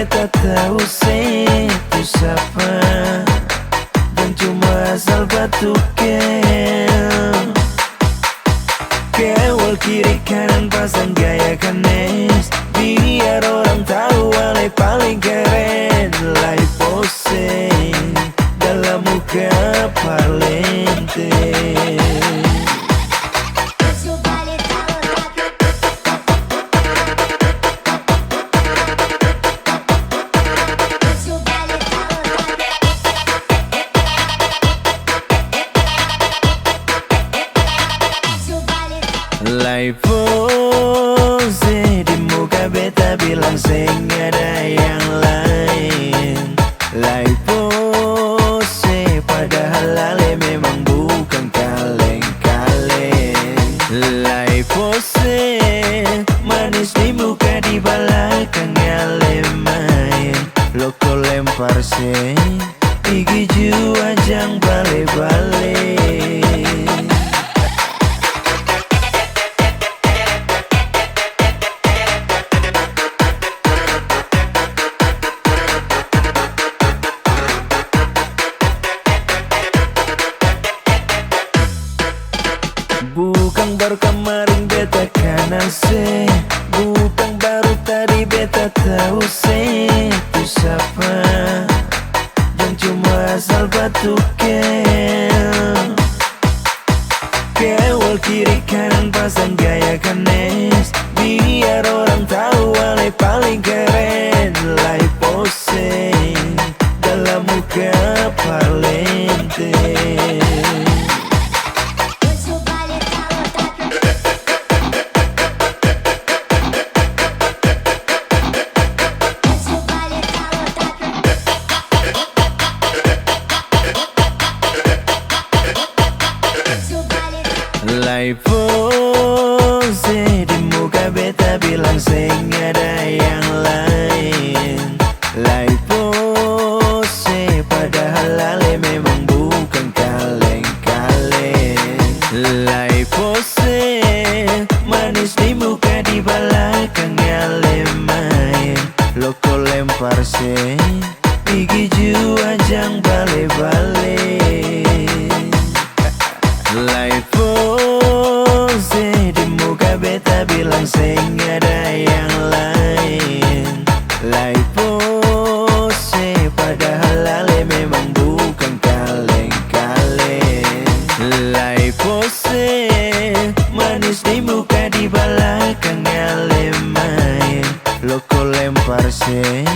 beta tahu itu siapa, dan cuma asal batu kewal kiri kanan pasang gaya kanes, biar orang tahu Ale paling keren. Lai pose dalam muka parlente. Lai pose di muka beta bilang seng ada yang lain. Lai pose padahal Ale memang bukan kaleng-kaleng. Lai pose manis di muka di belakang Ale main. Loko lempar se gigi jua jang bale-bale. Bukan baru kemarin beta kenal se, bukan baru tadi beta tahu itu siapa, dan cuma asal batu kewal kiri kanan pasang gaya kanes, biar orang tahu Ale paling keren. Lai pose dalam muka parlente. Lai pose di muka beta bilang seng ada yang lain. Lai pose padahal Ale memang bukan kaleng-kaleng. Lai pose manis di muka di belakang Ale main. Loko lempar se gigi jua jang bale-bale. Lai pose di muka beta bilang seng ada yang lain. Lai pose padahal Ale memang bukan kaleng-kaleng. Lai pose manis di muka di belakang Ale main. Loko lempar se